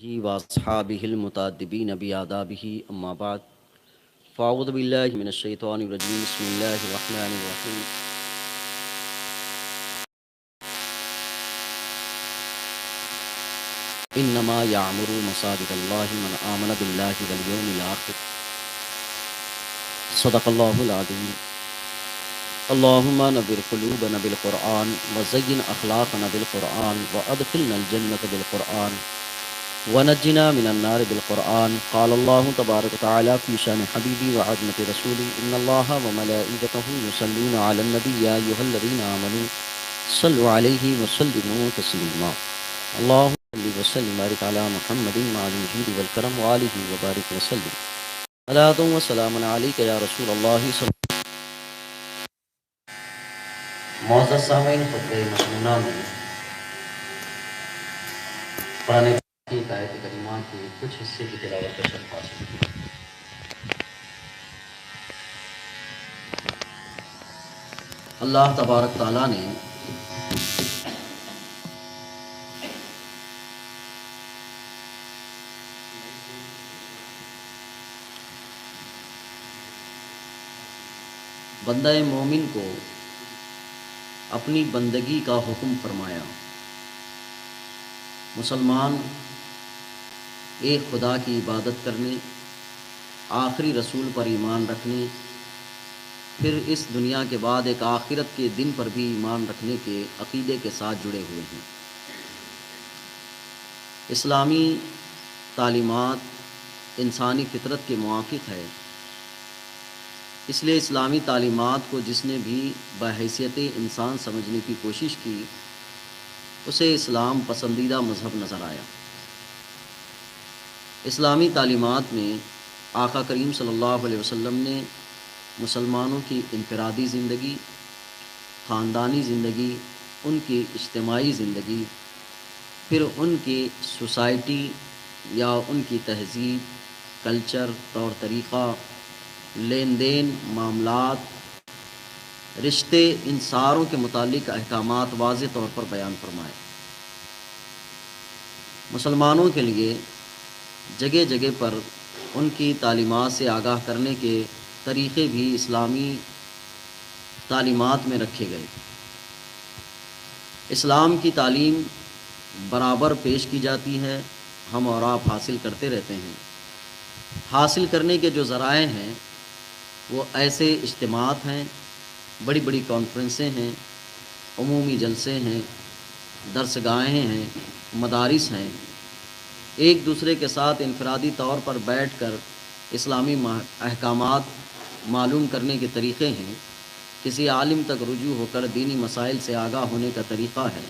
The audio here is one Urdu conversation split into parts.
ہی واصحابہ المتادبین بآدابہ اما بعد فاعوذ باللہ من الشیطان الرجیم بسم اللہ الرحمن الرحیم انما یعمر مساجد اللہ من آمن باللہ والیوم الآخر صدق اللہ العظیم اللہم نور قلوبنا بالقرآن وزین اخلاقنا بالقرآن وادخلنا الجنة بالقرآن ونجنا من النار بالقرآن قال الله تبارك وتعالى في شان حبيبي وعظمة رسولي إن الله وملائكته يصلون على النبي يا أيها الذين آمنوا صلوا عليه وسلموا تسليما اللهم صل وسلم وبارك على محمد مع الوجود والكرم وآله وبارك وسلم صلاة وسلام عليك يا رسول الله صلى معزز سامعین خطبہ مسنونہ میں قرآن کی آیت کریمہ کے کچھ حصے کی تلاوت کا شرف حاصل کیا۔ اللہ تبارک تعالیٰ نے بندہ مومن کو اپنی بندگی کا حکم فرمایا۔ مسلمان ایک خدا کی عبادت کرنے، آخری رسول پر ایمان رکھنے، پھر اس دنیا کے بعد ایک آخرت کے دن پر بھی ایمان رکھنے کے عقیدے کے ساتھ جڑے ہوئے ہیں۔ اسلامی تعلیمات انسانی فطرت کے موافق ہے، اس لیے اسلامی تعلیمات کو جس نے بھی بحیثیت انسان سمجھنے کی کوشش کی، اسے اسلام پسندیدہ مذہب نظر آیا۔ اسلامی تعلیمات میں آقا کریم صلی اللہ علیہ وسلم نے مسلمانوں کی انفرادی زندگی، خاندانی زندگی، ان کی اجتماعی زندگی، پھر ان کی سوسائٹی یا ان کی تہذیب، کلچر، طور طریقہ، لین دین، معاملات، رشتے، ان ساروں کے متعلق احکامات واضح طور پر بیان فرمائے۔ مسلمانوں کے لیے جگہ جگہ پر ان کی تعلیمات سے آگاہ کرنے کے طریقے بھی اسلامی تعلیمات میں رکھے گئے۔ اسلام کی تعلیم برابر پیش کی جاتی ہے، ہم اور آپ حاصل کرتے رہتے ہیں۔ حاصل کرنے کے جو ذرائع ہیں وہ ایسے اجتماعات ہیں، بڑی بڑی کانفرنسیں ہیں، عمومی جلسے ہیں، درس گاہیں ہیں، مدارس ہیں۔ ایک دوسرے کے ساتھ انفرادی طور پر بیٹھ کر اسلامی احکامات معلوم کرنے کے طریقے ہیں، کسی عالم تک رجوع ہو کر دینی مسائل سے آگاہ ہونے کا طریقہ ہے،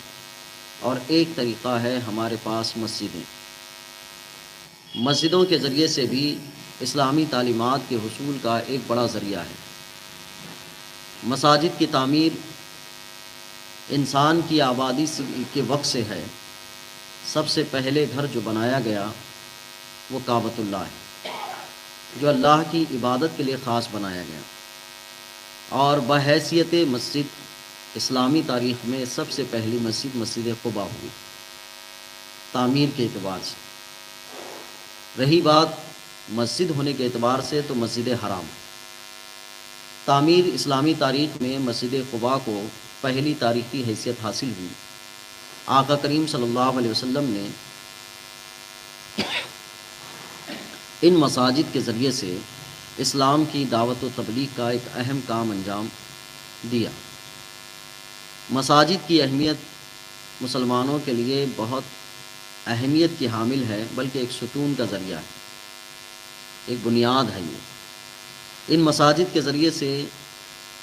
اور ایک طریقہ ہے ہمارے پاس مسجدیں۔ مسجدوں کے ذریعے سے بھی اسلامی تعلیمات کے حصول کا ایک بڑا ذریعہ ہے۔ مساجد کی تعمیر انسان کی آبادی کے وقت سے ہے۔ سب سے پہلے گھر جو بنایا گیا وہ کعبۃ اللہ ہے، جو اللہ کی عبادت کے لیے خاص بنایا گیا، اور بحیثیت مسجد اسلامی تاریخ میں سب سے پہلی مسجد مسجد قباء ہوئی تعمیر کے اعتبار سے۔ رہی بات مسجد ہونے کے اعتبار سے تو مسجد حرام تعمیر اسلامی تاریخ میں مسجد قباء کو پہلی تاریخی حیثیت حاصل ہوئی۔ آقا کریم صلی اللہ علیہ وسلم نے ان مساجد کے ذریعے سے اسلام کی دعوت و تبلیغ کا ایک اہم کام انجام دیا۔ مساجد کی اہمیت مسلمانوں کے لیے بہت اہمیت کی حامل ہے، بلکہ ایک ستون کا ذریعہ ہے، ایک بنیاد ہے۔ یہ ان مساجد کے ذریعے سے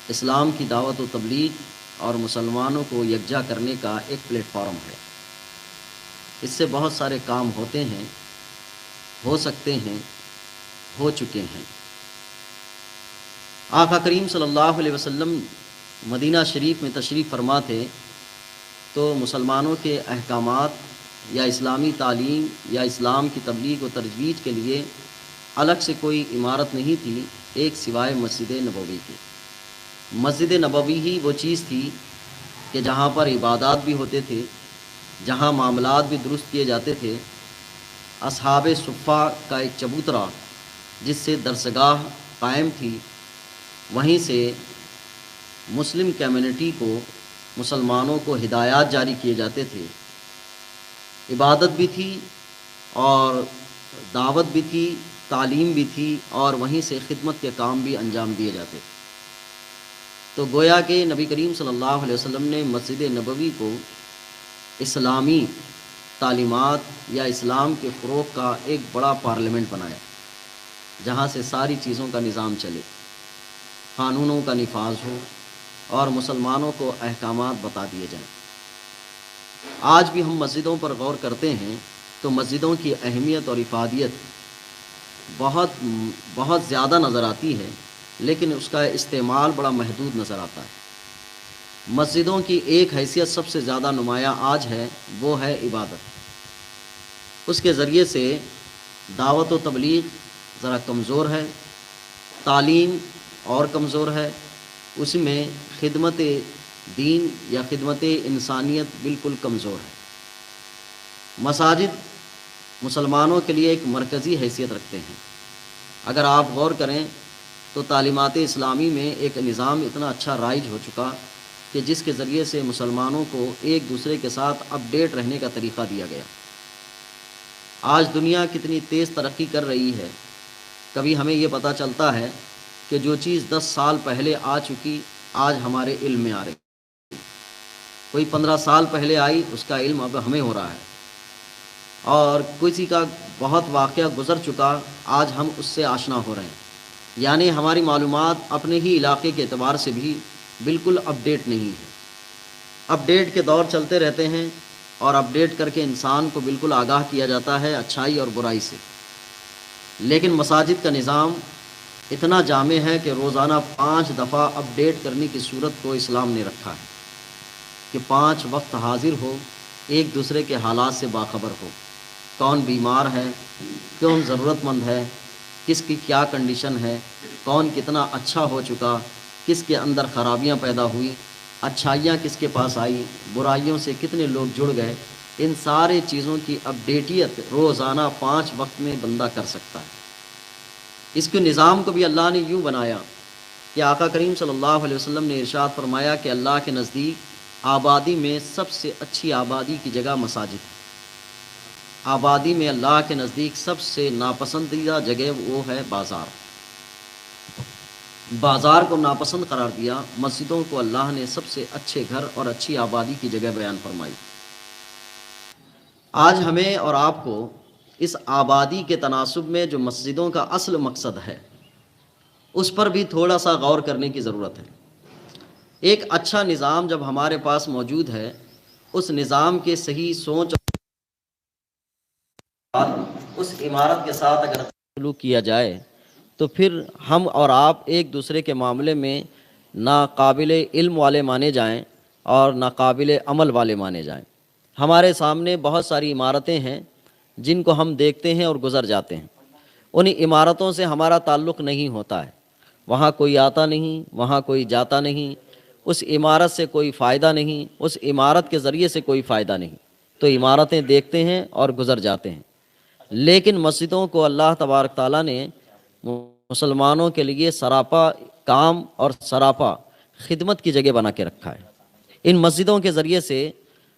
اسلام کی دعوت و تبلیغ اور مسلمانوں کو یکجا کرنے کا ایک پلیٹ فارم ہے۔ اس سے بہت سارے کام ہوتے ہیں، ہو سکتے ہیں، ہو چکے ہیں۔ آقا کریم صلی اللہ علیہ وسلم مدینہ شریف میں تشریف فرما تھے تو مسلمانوں کے احکامات یا اسلامی تعلیم یا اسلام کی تبلیغ و ترویج کے لیے الگ سے کوئی عمارت نہیں تھی، ایک سوائے مسجد نبوی کی۔ مسجد نبوی ہی وہ چیز تھی کہ جہاں پر عبادات بھی ہوتے تھے، جہاں معاملات بھی درست کیے جاتے تھے، اصحاب صفہ کا ایک چبوترا جس سے درسگاہ قائم تھی، وہیں سے مسلم کمیونٹی کو، مسلمانوں کو ہدایات جاری کیے جاتے تھے، عبادت بھی تھی اور دعوت بھی تھی، تعلیم بھی تھی، اور وہیں سے خدمت کے کام بھی انجام دیے جاتے تھے۔ تو گویا کہ نبی کریم صلی اللہ علیہ وسلم نے مسجد نبوی کو اسلامی تعلیمات یا اسلام کے فروغ کا ایک بڑا پارلیمنٹ بنایا، جہاں سے ساری چیزوں کا نظام چلے، قانونوں کا نفاذ ہو اور مسلمانوں کو احکامات بتا دیے جائیں۔ آج بھی ہم مسجدوں پر غور کرتے ہیں تو مسجدوں کی اہمیت اور افادیت بہت زیادہ نظر آتی ہے، لیکن اس کا استعمال بڑا محدود نظر آتا ہے۔ مسجدوں کی ایک حیثیت سب سے زیادہ نمایاں آج ہے، وہ ہے عبادت۔ اس کے ذریعے سے دعوت و تبلیغ ذرا کمزور ہے، تعلیم اور کمزور ہے، اس میں خدمت دین یا خدمت انسانیت بالکل کمزور ہے۔ مساجد مسلمانوں کے لیے ایک مرکزی حیثیت رکھتے ہیں۔ اگر آپ غور کریں تو تعلیمات اسلامی میں ایک نظام اتنا اچھا رائج ہو چکا کہ جس کے ذریعے سے مسلمانوں کو ایک دوسرے کے ساتھ اپڈیٹ رہنے کا طریقہ دیا گیا۔ آج دنیا کتنی تیز ترقی کر رہی ہے، کبھی ہمیں یہ پتہ چلتا ہے کہ جو چیز 10 سال پہلے آ چکی آج ہمارے علم میں آ رہی، کوئی 15 سال پہلے آئی، اس کا علم اب ہمیں ہو رہا ہے، اور کسی کا بہت واقعہ گزر چکا، آج ہم اس سے آشنا ہو رہے ہیں۔ یعنی ہماری معلومات اپنے ہی علاقے کے اعتبار سے بھی بالکل اپڈیٹ نہیں ہے۔ اپڈیٹ کے دور چلتے رہتے ہیں، اور اپڈیٹ کر کے انسان کو بالکل آگاہ کیا جاتا ہے اچھائی اور برائی سے۔ لیکن مساجد کا نظام اتنا جامع ہے کہ روزانہ 5 دفعہ اپڈیٹ کرنے کی صورت کو اسلام نے رکھا ہے کہ 5 وقت حاضر ہو، ایک دوسرے کے حالات سے باخبر ہو، کون بیمار ہے، کون ضرورت مند ہے، کس کی کیا کنڈیشن ہے، کون کتنا اچھا ہو چکا، کس کے اندر خرابیاں پیدا ہوئی، اچھائیاں کس کے پاس آئی، برائیوں سے کتنے لوگ جڑ گئے۔ ان سارے چیزوں کی اپڈیٹیت روزانہ 5 وقت میں بندہ کر سکتا ہے۔ اس کے نظام کو بھی اللہ نے یوں بنایا کہ آقا کریم صلی اللہ علیہ وسلم نے ارشاد فرمایا کہ اللہ کے نزدیک آبادی میں سب سے اچھی آبادی کی جگہ مساجد ہے۔ آبادی میں اللہ کے نزدیک سب سے ناپسندیدہ جگہ وہ ہے بازار۔ بازار کو ناپسند قرار دیا، مسجدوں کو اللہ نے سب سے اچھے گھر اور اچھی آبادی کی جگہ بیان فرمائی۔ آج ہمیں اور آپ کو اس آبادی کے تناسب میں جو مسجدوں کا اصل مقصد ہے، اس پر بھی تھوڑا سا غور کرنے کی ضرورت ہے۔ ایک اچھا نظام جب ہمارے پاس موجود ہے، اس نظام کے صحیح سوچ اور اس عمارت کے ساتھ اگر سلوک کیا جائے تو پھر ہم اور آپ ایک دوسرے کے معاملے میں نہ قابل علم والے مانے جائیں اور نہ قابل عمل والے مانے جائیں۔ ہمارے سامنے بہت ساری عمارتیں ہیں جن کو ہم دیکھتے ہیں اور گزر جاتے ہیں، ان عمارتوں سے ہمارا تعلق نہیں ہوتا ہے، وہاں کوئی آتا نہیں، وہاں کوئی جاتا نہیں، اس عمارت سے کوئی فائدہ نہیں، اس عمارت کے ذریعے سے کوئی فائدہ نہیں، تو عمارتیں دیکھتے ہیں اور گزر جاتے ہیں۔ لیکن مسجدوں کو اللہ تبارک تعالیٰ نے مسلمانوں کے لیے سراپا کام اور سراپا خدمت کی جگہ بنا کے رکھا ہے۔ ان مسجدوں کے ذریعے سے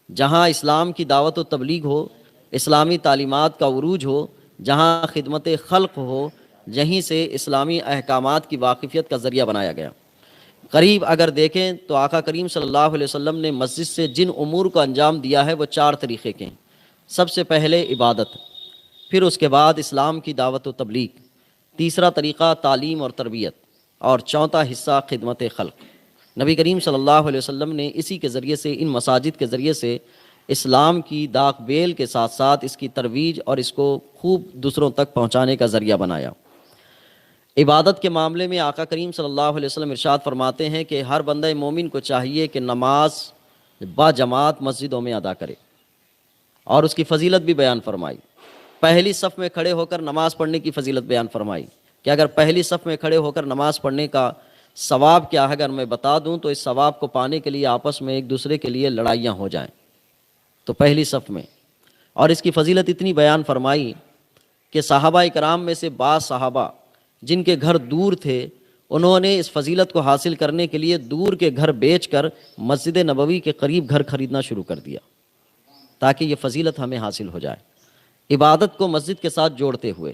جہاں اسلام کی دعوت و تبلیغ ہو، اسلامی تعلیمات کا عروج ہو، جہاں خدمت خلق ہو، یہیں سے اسلامی احکامات کی واقفیت کا ذریعہ بنایا گیا۔ قریب اگر دیکھیں تو آقا کریم صلی اللہ علیہ وسلم نے مسجد سے جن امور کو انجام دیا ہے وہ 4 طریقے کے ہیں۔ سب سے پہلے عبادت، پھر اس کے بعد اسلام کی دعوت و تبلیغ، تیسرا طریقہ تعلیم اور تربیت، اور چوتھا حصہ خدمت خلق۔ نبی کریم صلی اللہ علیہ وسلم نے اسی کے ذریعے سے، ان مساجد کے ذریعے سے اسلام کی داغ بیل کے ساتھ ساتھ اس کی ترویج اور اس کو خوب دوسروں تک پہنچانے کا ذریعہ بنایا۔ عبادت کے معاملے میں آقا کریم صلی اللہ علیہ وسلم ارشاد فرماتے ہیں کہ ہر بندہ مومن کو چاہیے کہ نماز با جماعت مسجدوں میں ادا کرے، اور اس کی فضیلت بھی بیان فرمائی۔ پہلی صف میں کھڑے ہو کر نماز پڑھنے کی فضیلت بیان فرمائی کہ اگر پہلی صف میں کھڑے ہو کر نماز پڑھنے کا ثواب کیا ہے اگر میں بتا دوں تو اس ثواب کو پانے کے لیے آپس میں ایک دوسرے کے لیے لڑائیاں ہو جائیں، تو پہلی صف میں۔ اور اس کی فضیلت اتنی بیان فرمائی کہ صحابہ کرام میں سے بعض صحابہ جن کے گھر دور تھے، انہوں نے اس فضیلت کو حاصل کرنے کے لیے دور کے گھر بیچ کر مسجد نبوی کے قریب گھر خریدنا شروع کر دیا تاکہ یہ فضیلت ہمیں حاصل ہو جائے، عبادت کو مسجد کے ساتھ جوڑتے ہوئے۔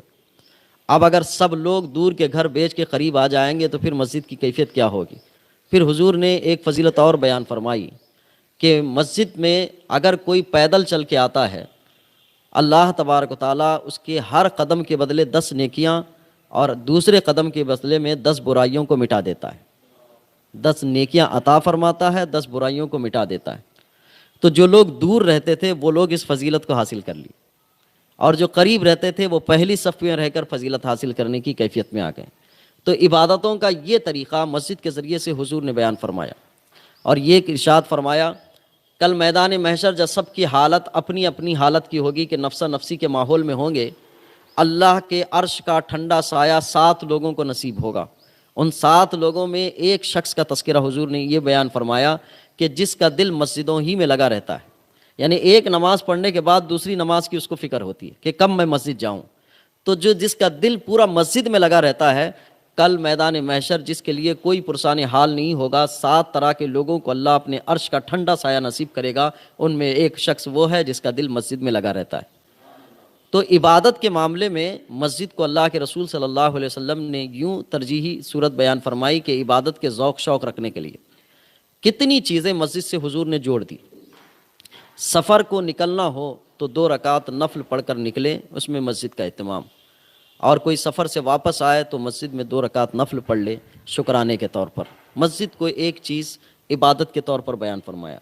اب اگر سب لوگ دور کے گھر بیچ کے قریب آ جائیں گے تو پھر مسجد کی کیفیت کیا ہوگی؟ پھر حضور نے ایک فضیلت اور بیان فرمائی کہ مسجد میں اگر کوئی پیدل چل کے آتا ہے، اللہ تبارک و تعالیٰ اس کے ہر قدم کے بدلے 10 نیکیاں اور دوسرے قدم کے بدلے میں 10 برائیوں کو مٹا دیتا ہے، 10 نیکیاں عطا فرماتا ہے، 10 برائیوں کو مٹا دیتا ہے۔ تو جو لوگ دور رہتے تھے وہ لوگ اس فضیلت کو حاصل کر لی، اور جو قریب رہتے تھے وہ پہلی صف میں رہ کر فضیلت حاصل کرنے کی کیفیت میں آ گئے۔ تو عبادتوں کا یہ طریقہ مسجد کے ذریعے سے حضور نے بیان فرمایا، اور یہ ارشاد فرمایا کل میدان محشر جب سب کی حالت اپنی اپنی حالت کی ہوگی کہ نفسا نفسی کے ماحول میں ہوں گے، اللہ کے عرش کا ٹھنڈا سایہ 7 لوگوں کو نصیب ہوگا۔ ان 7 لوگوں میں ایک شخص کا تذکرہ حضور نے یہ بیان فرمایا کہ جس کا دل مسجدوں ہی میں لگا رہتا ہے، یعنی ایک نماز پڑھنے کے بعد دوسری نماز کی اس کو فکر ہوتی ہے کہ کب میں مسجد جاؤں۔ تو جس کا دل پورا مسجد میں لگا رہتا ہے، کل میدان محشر جس کے لیے کوئی پرسان حال نہیں ہوگا، 7 طرح کے لوگوں کو اللہ اپنے عرش کا ٹھنڈا سایہ نصیب کرے گا، ان میں ایک شخص وہ ہے جس کا دل مسجد میں لگا رہتا ہے۔ تو عبادت کے معاملے میں مسجد کو اللہ کے رسول صلی اللہ علیہ وسلم نے یوں ترجیحی صورت بیان فرمائی کہ عبادت کے ذوق شوق رکھنے کے لیے کتنی چیزیں مسجد سے حضور نے جوڑ دی۔ سفر کو نکلنا ہو تو 2 رکعت نفل پڑھ کر نکلے، اس میں مسجد کا اہتمام، اور کوئی سفر سے واپس آئے تو مسجد میں 2 رکعت نفل پڑھ لے شکرانے کے طور پر۔ مسجد کو ایک چیز عبادت کے طور پر بیان فرمایا۔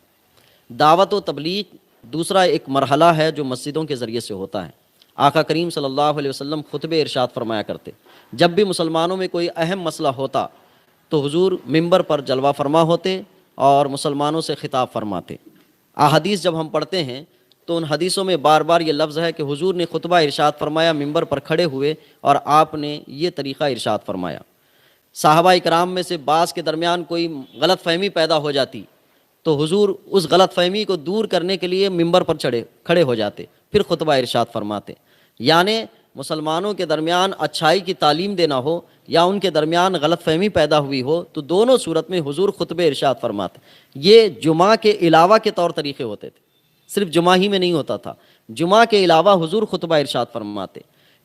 دعوت و تبلیغ دوسرا ایک مرحلہ ہے جو مسجدوں کے ذریعے سے ہوتا ہے۔ آقا کریم صلی اللہ علیہ وسلم خطبے ارشاد فرمایا کرتے، جب بھی مسلمانوں میں کوئی اہم مسئلہ ہوتا تو حضور منبر پر جلوہ فرما ہوتے اور مسلمانوں سے خطاب فرماتے۔ احادیث جب ہم پڑھتے ہیں تو ان حدیثوں میں بار بار یہ لفظ ہے کہ حضور نے خطبہ ارشاد فرمایا، منبر پر کھڑے ہوئے اور آپ نے یہ طریقہ ارشاد فرمایا۔ صحابہ کرام میں سے بعض کے درمیان کوئی غلط فہمی پیدا ہو جاتی تو حضور اس غلط فہمی کو دور کرنے کے لیے منبر پر کھڑے ہو جاتے، پھر خطبہ ارشاد فرماتے۔ یعنی مسلمانوں کے درمیان اچھائی کی تعلیم دینا ہو یا ان کے درمیان غلط فہمی پیدا ہوئی ہو تو دونوں صورت میں حضور خطبے ارشاد فرماتے۔ یہ جمعہ کے علاوہ کے طور طریقے ہوتے تھے، صرف جمعہ ہی میں نہیں ہوتا تھا، جمعہ کے علاوہ حضور خطبہ ارشاد فرماتے۔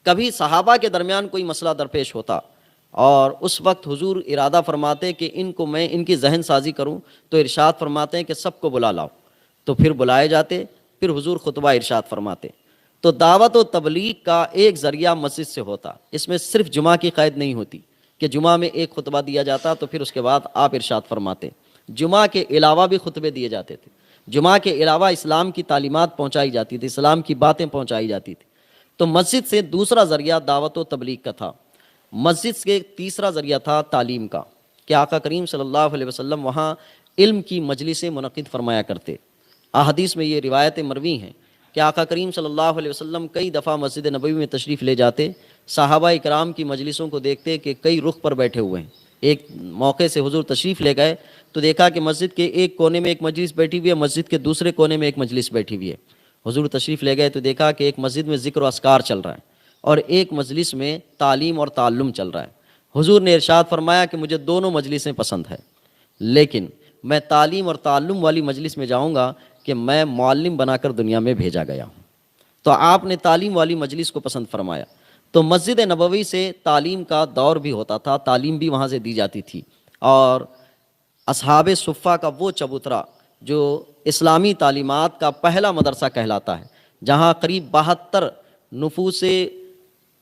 کبھی صحابہ کے درمیان کوئی مسئلہ درپیش ہوتا اور اس وقت حضور ارادہ فرماتے کہ ان کو میں ان کی ذہن سازی کروں تو ارشاد فرماتے ہیں کہ سب کو بلا لاؤ، تو پھر بلائے جاتے، پھر حضور خطبہ ارشاد فرماتے۔ تو دعوت و تبلیغ کا ایک ذریعہ مسجد سے ہوتا، اس میں صرف جمعہ کی قید نہیں ہوتی کہ جمعہ میں ایک خطبہ دیا جاتا تو پھر اس کے بعد آپ ارشاد فرماتے، جمعہ کے علاوہ بھی خطبے دیے جاتے تھے، جمعہ کے علاوہ اسلام کی تعلیمات پہنچائی جاتی تھی، اسلام کی باتیں پہنچائی جاتی تھی۔ تو مسجد سے دوسرا ذریعہ دعوت و تبلیغ کا تھا۔ مسجد سے تیسرا ذریعہ تھا تعلیم کا، کہ آقا کریم صلی اللہ علیہ وسلم وہاں علم کی مجلسیں منعقد فرمایا کرتے۔ احادیث میں یہ روایتیں مروی ہیں کہ آقا کریم صلی اللہ علیہ وسلم کئی دفعہ مسجد نبوی میں تشریف لے جاتے، صحابہ اکرام کی مجلسوں کو دیکھتے کہ کئی رخ پر بیٹھے ہوئے ہیں۔ ایک موقع سے حضور تشریف لے گئے تو دیکھا کہ مسجد کے ایک کونے میں ایک مجلس بیٹھی ہوئی ہے، مسجد کے دوسرے کونے میں ایک مجلس بیٹھی ہوئی ہے۔ حضور تشریف لے گئے تو دیکھا کہ ایک مسجد میں ذکر و اذکار چل رہا ہے اور ایک مجلس میں تعلیم اور تعلم چل رہا ہے۔ حضور نے ارشاد فرمایا کہ مجھے دونوں مجلسیں پسند ہیں، لیکن میں تعلیم اور تعلم والی مجلس میں جاؤں گا کہ میں معلم بنا کر دنیا میں بھیجا گیا ہوں۔ تو آپ نے تعلیم والی مجلس کو پسند فرمایا۔ تو مسجد نبوی سے تعلیم کا دور بھی ہوتا تھا، تعلیم بھی وہاں سے دی جاتی تھی، اور اصحاب صفہ کا وہ چبوترا جو اسلامی تعلیمات کا پہلا مدرسہ کہلاتا ہے، جہاں قریب 72 نفوس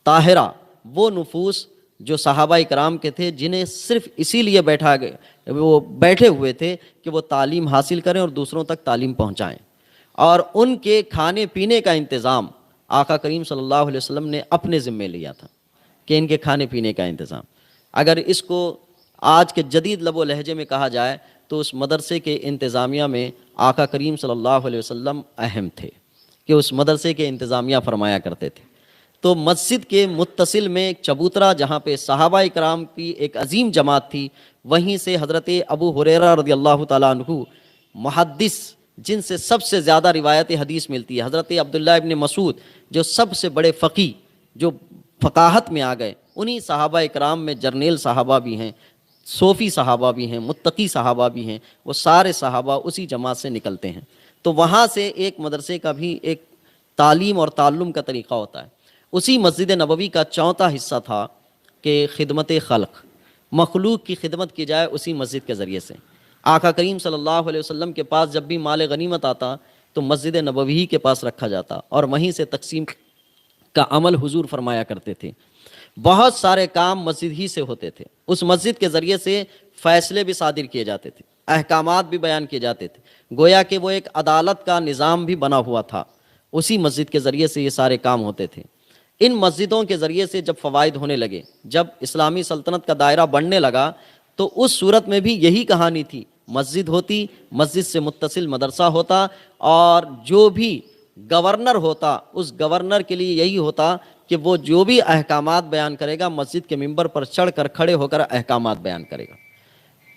طاہرہ، وہ نفوس جو صحابہ کرام کے تھے جنہیں صرف اسی لیے وہ بیٹھے ہوئے تھے کہ وہ تعلیم حاصل کریں اور دوسروں تک تعلیم پہنچائیں، اور ان کے کھانے پینے کا انتظام آقا کریم صلی اللہ علیہ وسلم نے اپنے ذمے لیا تھا کہ ان کے کھانے پینے کا انتظام۔ اگر اس کو آج کے جدید لب و لہجے میں کہا جائے تو اس مدرسے کے انتظامیہ میں آقا کریم صلی اللہ علیہ وسلم اہم تھے کہ اس مدرسے کے انتظامیہ فرمایا کرتے تھے۔ تو مسجد کے متصل میں ایک چبوترا جہاں پہ صحابہ کرام کی ایک عظیم جماعت تھی، وہیں سے حضرت ابو ہریرہ رضی اللہ تعالیٰ عنہ محدث جن سے سب سے زیادہ روایت حدیث ملتی ہے، حضرت عبداللہ ابن مسعود جو سب سے بڑے فقی جو فقاہت میں آ گئے، انہی صحابہ اکرام میں جرنیل صحابہ بھی ہیں، صوفی صحابہ بھی ہیں، متقی صحابہ بھی ہیں، وہ سارے صحابہ اسی جماعت سے نکلتے ہیں۔ تو وہاں سے ایک مدرسے کا بھی ایک تعلیم اور تعلم کا طریقہ ہوتا ہے۔ اسی مسجد نبوی کا چوتھا حصہ تھا کہ خدمت خلق، مخلوق کی خدمت کی جائے اسی مسجد کے ذریعے سے۔ آقا کریم صلی اللہ علیہ وسلم کے پاس جب بھی مال غنیمت آتا تو مسجد نبوی کے پاس رکھا جاتا اور وہیں سے تقسیم کا عمل حضور فرمایا کرتے تھے۔ بہت سارے کام مسجد ہی سے ہوتے تھے، اس مسجد کے ذریعے سے فیصلے بھی صادر کیے جاتے تھے، احکامات بھی بیان کیے جاتے تھے، گویا کہ وہ ایک عدالت کا نظام بھی بنا ہوا تھا، اسی مسجد کے ذریعے سے یہ سارے کام ہوتے تھے۔ ان مسجدوں کے ذریعے سے جب فوائد ہونے لگے، جب اسلامی سلطنت کا دائرہ بڑھنے لگا، تو اس صورت میں بھی یہی کہانی تھی، مسجد ہوتی، مسجد سے متصل مدرسہ ہوتا، اور جو بھی گورنر ہوتا اس گورنر کے لیے یہی ہوتا کہ وہ جو بھی احکامات بیان کرے گا مسجد کے ممبر پر چڑھ کر کھڑے ہو کر احکامات بیان کرے گا۔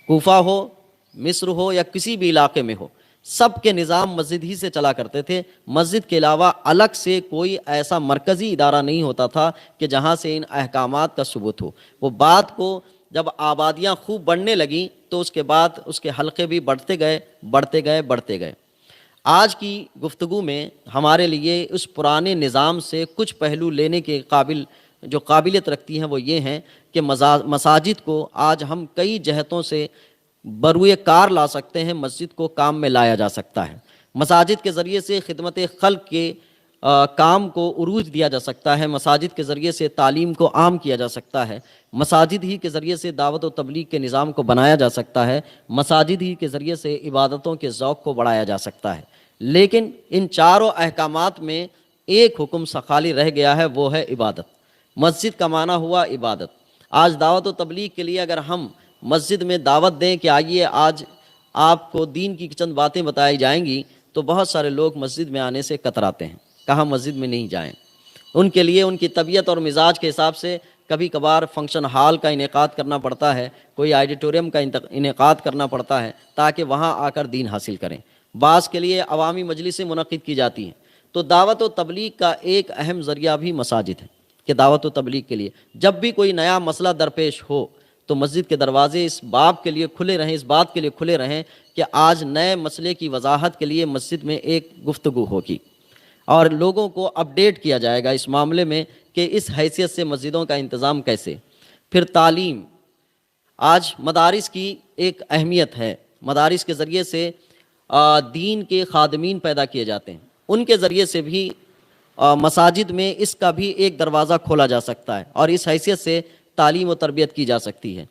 کوفہ ہو، مصر ہو یا کسی بھی علاقے میں ہو، سب کے نظام مسجد ہی سے چلا کرتے تھے۔ مسجد کے علاوہ الگ سے کوئی ایسا مرکزی ادارہ نہیں ہوتا تھا کہ جہاں سے ان احکامات کا ثبوت ہو۔ وہ بات کو جب آبادیاں خوب بڑھنے لگیں تو اس کے بعد اس کے حلقے بھی بڑھتے گئے۔ آج کی گفتگو میں ہمارے لیے اس پرانے نظام سے کچھ پہلو لینے کے جو قابلیت رکھتی ہیں وہ یہ ہیں کہ مساجد کو آج ہم کئی جہتوں سے بروئے کار لا سکتے ہیں، مسجد کو کام میں لایا جا سکتا ہے۔ مساجد کے ذریعے سے خدمت خلق کے کام کو عروج دیا جا سکتا ہے، مساجد کے ذریعے سے تعلیم کو عام کیا جا سکتا ہے، مساجد ہی کے ذریعے سے دعوت و تبلیغ کے نظام کو بنایا جا سکتا ہے، مساجد ہی کے ذریعے سے عبادتوں کے ذوق کو بڑھایا جا سکتا ہے۔ لیکن ان چاروں احکامات میں ایک حکم خالی رہ گیا ہے، وہ ہے عبادت۔ مسجد کا معنی ہوا عبادت۔ آج دعوت و تبلیغ کے لیے اگر ہم مسجد میں دعوت دیں کہ آئیے آج آپ کو دین کی چند باتیں بتائی جائیں گی، تو بہت سارے لوگ مسجد میں آنے سے کتراتے ہیں، کہاں مسجد میں نہیں جائیں۔ ان کے لیے ان کی طبیعت اور مزاج کے حساب سے کبھی کبھار فنکشن ہال کا انعقاد کرنا پڑتا ہے، کوئی آڈیٹوریم کا انعقاد کرنا پڑتا ہے تاکہ وہاں آ کر دین حاصل کریں۔ بعض کے لیے عوامی مجلسیں منعقد کی جاتی ہیں۔ تو دعوت و تبلیغ کا ایک اہم ذریعہ بھی مساجد ہے کہ دعوت و تبلیغ کے لیے جب بھی کوئی نیا مسئلہ درپیش ہو تو مسجد کے دروازے اس باب کے لیے کھلے رہیں، اس بات کے لیے کھلے رہیں کہ آج نئے مسئلے کی وضاحت کے لیے مسجد میں ایک گفتگو ہوگی اور لوگوں کو اپڈیٹ کیا جائے گا اس معاملے میں کہ اس حیثیت سے مسجدوں کا انتظام کیسے۔ پھر تعلیم، آج مدارس کی ایک اہمیت ہے، مدارس کے ذریعے سے دین کے خادمین پیدا کیے جاتے ہیں، ان کے ذریعے سے بھی مساجد میں اس کا بھی ایک دروازہ کھولا جا سکتا ہے اور اس حیثیت سے تعلیم و تربیت کی جا سکتی ہے۔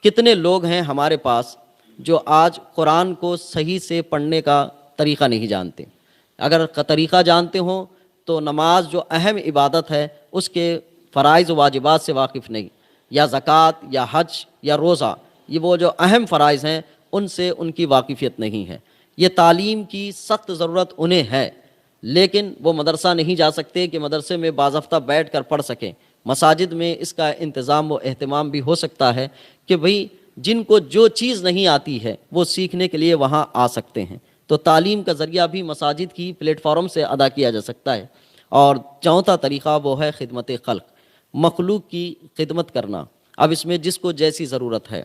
کتنے لوگ ہیں ہمارے پاس جو آج قرآن کو صحیح سے پڑھنے کا طریقہ نہیں جانتے، اگر طریقہ جانتے ہوں تو نماز جو اہم عبادت ہے اس کے فرائض و واجبات سے واقف نہیں، یا زکوٰۃ یا حج یا روزہ، یہ وہ جو اہم فرائض ہیں ان سے ان کی واقفیت نہیں ہے۔ یہ تعلیم کی سخت ضرورت انہیں ہے، لیکن وہ مدرسہ نہیں جا سکتے کہ مدرسے میں باضابطہ بیٹھ کر پڑھ سکیں۔ مساجد میں اس کا انتظام و اہتمام بھی ہو سکتا ہے کہ بھئی جن کو جو چیز نہیں آتی ہے وہ سیکھنے کے لیے وہاں آ سکتے ہیں۔ تو تعلیم کا ذریعہ بھی مساجد کی پلیٹ فارم سے ادا کیا جا سکتا ہے۔ اور چوتھا طریقہ وہ ہے خدمت خلق، مخلوق کی خدمت کرنا، اب اس میں جس کو جیسی ضرورت ہے۔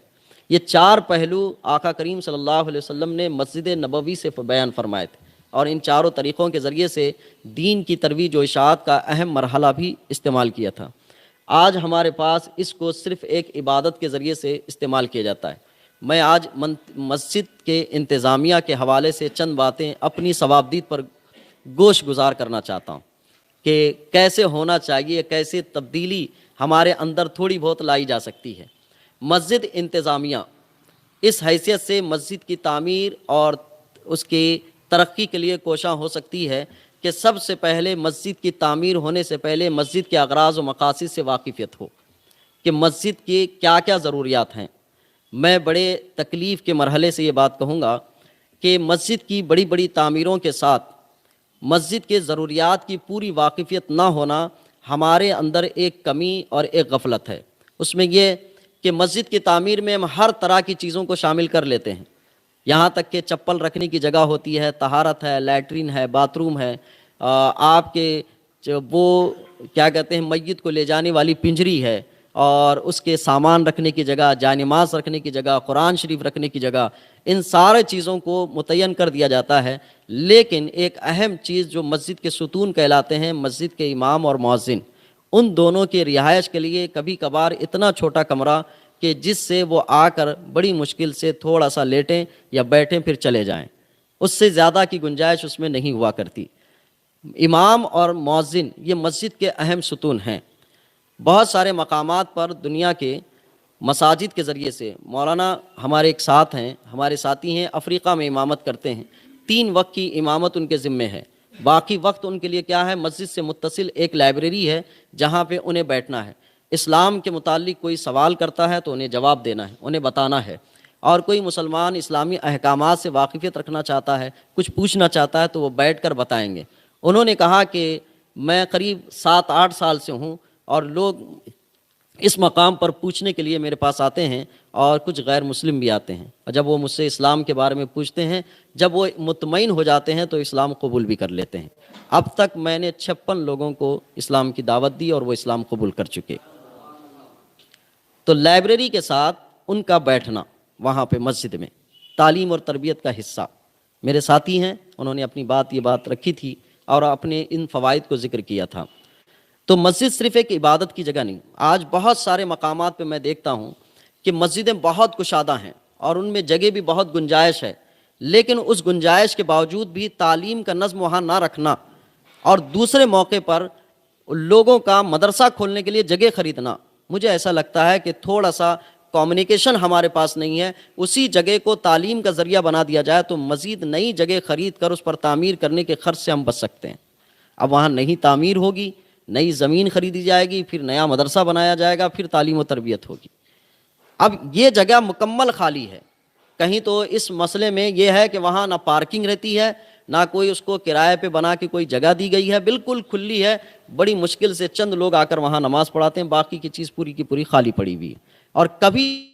یہ چار پہلو آقا کریم صلی اللہ علیہ وسلم نے مسجد نبوی سے بیان فرمائے تھے اور ان چاروں طریقوں کے ذریعے سے دین کی ترویج و اشاعت کا اہم مرحلہ بھی استعمال کیا تھا۔ آج ہمارے پاس اس کو صرف ایک عبادت کے ذریعے سے استعمال کیا جاتا ہے۔ میں آج مسجد کے انتظامیہ کے حوالے سے چند باتیں اپنی ثوابدید پر گوش گزار کرنا چاہتا ہوں کہ کیسے ہونا چاہیے، کیسے تبدیلی ہمارے اندر تھوڑی بہت لائی جا سکتی ہے۔ مسجد انتظامیہ اس حیثیت سے مسجد کی تعمیر اور اس کی ترقی کے لیے کوشاں ہو سکتی ہے کہ سب سے پہلے مسجد کی تعمیر ہونے سے پہلے مسجد کے اغراض و مقاصد سے واقفیت ہو کہ مسجد کی کیا کیا ضروریات ہیں۔ میں بڑے تکلیف کے مرحلے سے یہ بات کہوں گا کہ مسجد کی بڑی بڑی تعمیروں کے ساتھ مسجد کے ضروریات کی پوری واقفیت نہ ہونا ہمارے اندر ایک کمی اور ایک غفلت ہے۔ اس میں یہ کہ مسجد کی تعمیر میں ہم ہر طرح کی چیزوں کو شامل کر لیتے ہیں، یہاں تک کہ چپل رکھنے کی جگہ ہوتی ہے، طہارت ہے، لیٹرین ہے، باتھ روم ہے، آپ کے وہ کیا کہتے ہیں میت کو لے جانے والی پنجری ہے، اور اس کے سامان رکھنے کی جگہ، جائے نماز رکھنے کی جگہ، قرآن شریف رکھنے کی جگہ، ان سارے چیزوں کو متعین کر دیا جاتا ہے۔ لیکن ایک اہم چیز جو مسجد کے ستون کہلاتے ہیں، مسجد کے امام اور مؤذن، ان دونوں کے رہائش کے لیے کبھی کبھار اتنا چھوٹا کمرہ کہ جس سے وہ آ کر بڑی مشکل سے تھوڑا سا لیٹیں یا بیٹھیں پھر چلے جائیں، اس سے زیادہ کی گنجائش اس میں نہیں ہوا کرتی۔ امام اور مؤذن یہ مسجد کے اہم ستون ہیں۔ بہت سارے مقامات پر دنیا کے مساجد کے ذریعے سے، مولانا ہمارے ایک ساتھ ہیں، ہمارے ساتھی ہیں، افریقہ میں امامت کرتے ہیں، 3 وقت کی امامت ان کے ذمے ہے، باقی وقت ان کے لیے کیا ہے، مسجد سے متصل ایک لائبریری ہے جہاں پہ انہیں بیٹھنا ہے۔ اسلام کے متعلق کوئی سوال کرتا ہے تو انہیں جواب دینا ہے، انہیں بتانا ہے، اور کوئی مسلمان اسلامی احکامات سے واقفیت رکھنا چاہتا ہے، کچھ پوچھنا چاہتا ہے تو وہ بیٹھ کر بتائیں گے۔ انہوں نے کہا کہ میں قریب 7-8 سال سے ہوں، اور لوگ اس مقام پر پوچھنے کے لیے میرے پاس آتے ہیں، اور کچھ غیر مسلم بھی آتے ہیں، اور جب وہ مجھ سے اسلام کے بارے میں پوچھتے ہیں، جب وہ مطمئن ہو جاتے ہیں تو اسلام قبول بھی کر لیتے ہیں۔ اب تک میں نے 56 لوگوں کو اسلام کی دعوت دی اور وہ اسلام قبول کر چکے۔ تو لائبریری کے ساتھ ان کا بیٹھنا وہاں پہ مسجد میں تعلیم اور تربیت کا حصہ، میرے ساتھی ہیں، انہوں نے اپنی یہ بات رکھی تھی اور اپنے ان فوائد کو ذکر کیا تھا۔ تو مسجد صرف ایک عبادت کی جگہ نہیں، آج بہت سارے مقامات پہ میں دیکھتا ہوں کہ مسجدیں بہت کشادہ ہیں اور ان میں جگہ بھی بہت گنجائش ہے، لیکن اس گنجائش کے باوجود بھی تعلیم کا نظم وہاں نہ رکھنا، اور دوسرے موقع پر لوگوں کا مدرسہ کھولنے کے لیے جگہ خریدنا، مجھے ایسا لگتا ہے کہ تھوڑا سا کمیونیکیشن ہمارے پاس نہیں ہے۔ اسی جگہ کو تعلیم کا ذریعہ بنا دیا جائے تو مزید نئی جگہ خرید کر اس پر تعمیر کرنے کے خرچ سے ہم بچ سکتے ہیں۔ اب وہاں نئی تعمیر ہوگی، نئی زمین خریدی جائے گی، پھر نیا مدرسہ بنایا جائے گا، پھر تعلیم و تربیت ہوگی۔ اب یہ جگہ مکمل خالی ہے، کہیں تو اس مسئلے میں یہ ہے کہ وہاں نہ پارکنگ رہتی ہے، نہ کوئی اس کو کرائے پہ بنا کے کوئی جگہ دی گئی ہے، بالکل کھلی ہے، بڑی مشکل سے چند لوگ آ کر وہاں نماز پڑھاتے ہیں، باقی کی چیز پوری کی پوری خالی پڑی ہوئی ہے۔ اور کبھی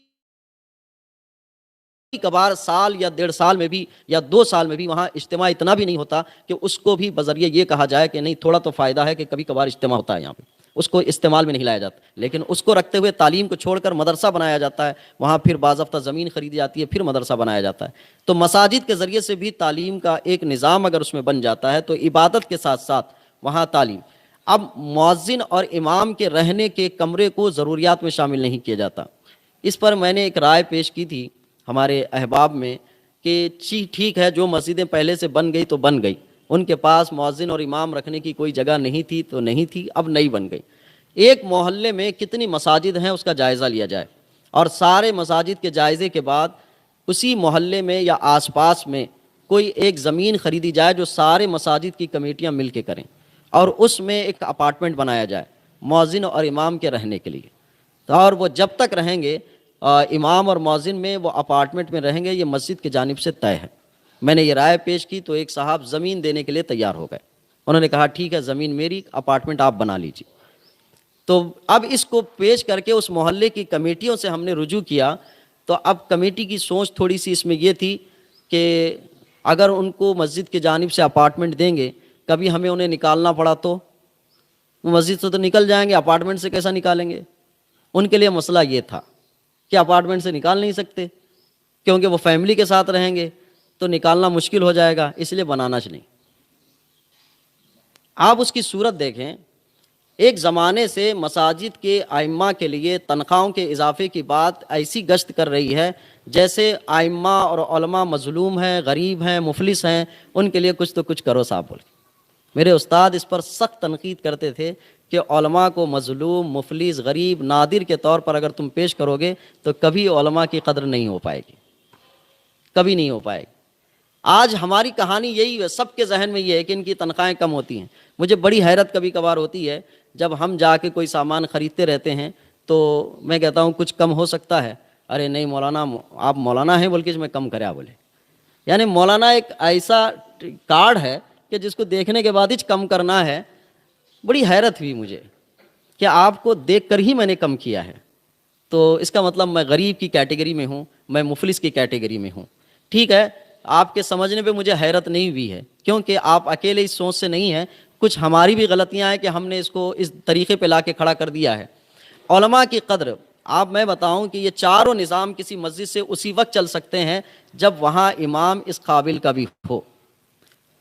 کبھار سال یا 1.5 سال میں بھی یا 2 سال میں بھی وہاں اجتماع اتنا بھی نہیں ہوتا کہ اس کو بھی بذریعہ یہ کہا جائے کہ نہیں تھوڑا تو فائدہ ہے کہ کبھی کبھار اجتماع ہوتا ہے یہاں پہ، اس کو استعمال میں نہیں لایا جاتا، لیکن اس کو رکھتے ہوئے تعلیم کو چھوڑ کر مدرسہ بنایا جاتا ہے، وہاں پھر باضابطہ زمین خریدی جاتی ہے، پھر مدرسہ بنایا جاتا ہے۔ تو مساجد کے ذریعے سے بھی تعلیم کا ایک نظام اگر اس میں بن جاتا ہے تو عبادت کے ساتھ ساتھ وہاں تعلیم۔ اب مؤذن اور امام کے رہنے کے کمرے کو ضروریات میں شامل نہیں کیا جاتا، اس پر میں نے ایک رائے پیش کی تھی ہمارے احباب میں کہ ٹھیک ہے، جو مسجدیں پہلے سے بن گئی تو بن گئی، ان کے پاس مؤذن اور امام رکھنے کی کوئی جگہ نہیں تھی تو نہیں تھی، اب نئی بن گئی۔ ایک محلے میں کتنی مساجد ہیں اس کا جائزہ لیا جائے، اور سارے مساجد کے جائزے کے بعد اسی محلے میں یا آس پاس میں کوئی ایک زمین خریدی جائے جو سارے مساجد کی کمیٹیاں مل کے کریں، اور اس میں ایک اپارٹمنٹ بنایا جائے مؤذن اور امام کے رہنے کے لیے، اور وہ جب تک رہیں گے امام اور مؤذن میں، وہ اپارٹمنٹ میں رہیں گے، یہ مسجد کی جانب سے طے ہے۔ میں نے یہ رائے پیش کی تو ایک صاحب زمین دینے کے لیے تیار ہو گئے، انہوں نے کہا ٹھیک ہے زمین میری، اپارٹمنٹ آپ بنا لیجیے۔ تو اب اس کو پیش کر کے اس محلے کی کمیٹیوں سے ہم نے رجوع کیا، تو اب کمیٹی کی سوچ تھوڑی سی اس میں یہ تھی کہ اگر ان کو مسجد کی جانب سے اپارٹمنٹ دیں گے، کبھی ہمیں انہیں نکالنا پڑا تو مسجد سے تو نکل جائیں گے، اپارٹمنٹ سے کیسا نکالیں گے؟ ان کے لیے مسئلہ یہ تھا کہ اپارٹمنٹ سے نکال نہیں سکتے کیونکہ وہ فیملی کے ساتھ رہیں گے تو نکالنا مشکل ہو جائے گا، اس لیے بنانا نہیں۔ آپ اس کی صورت دیکھیں، ایک زمانے سے مساجد کے ائمہ کے لیے تنخواہوں کے اضافے کی بات ایسی گشت کر رہی ہے جیسے ائمہ اور علماء مظلوم ہیں، غریب ہیں، مفلس ہیں، ان کے لیے کچھ تو کچھ کرو صاحب بول۔ میرے استاد اس پر سخت تنقید کرتے تھے کہ علماء کو مظلوم، مفلس، غریب، نادر کے طور پر اگر تم پیش کرو گے تو کبھی علماء کی قدر نہیں ہو پائے گی، کبھی نہیں ہو پائے گی۔ آج ہماری کہانی یہی ہے، سب کے ذہن میں یہ ہے کہ ان کی تنخواہیں کم ہوتی ہیں۔ مجھے بڑی حیرت کبھی کبھار ہوتی ہے جب ہم جا کے کوئی سامان خریدتے رہتے ہیں تو میں کہتا ہوں کچھ کم ہو سکتا ہے، ارے نہیں مولانا آپ مولانا ہیں بول کے اس میں کم کریا بولے۔ یعنی مولانا ایک ایسا کارڈ ہے کہ جس کو دیکھنے کے بعد ہی کم کرنا ہے۔ بڑی حیرت ہوئی مجھے کہ آپ کو دیکھ کر ہی میں نے کم کیا ہے، تو اس کا مطلب میں غریب کی کیٹیگری میں ہوں، میں مفلس کی کیٹیگری میں ہوں۔ ٹھیک ہے، آپ کے سمجھنے پہ مجھے حیرت نہیں ہوئی ہے کیونکہ آپ اکیلے اس سوچ سے نہیں ہیں، کچھ ہماری بھی غلطیاں ہیں کہ ہم نے اس کو اس طریقے پہ لا کے کھڑا کر دیا ہے۔ علماء کی قدر، آپ میں بتاؤں کہ یہ چاروں نظام کسی مسجد سے اسی وقت چل سکتے ہیں جب وہاں امام اس قابل کا بھی ہو،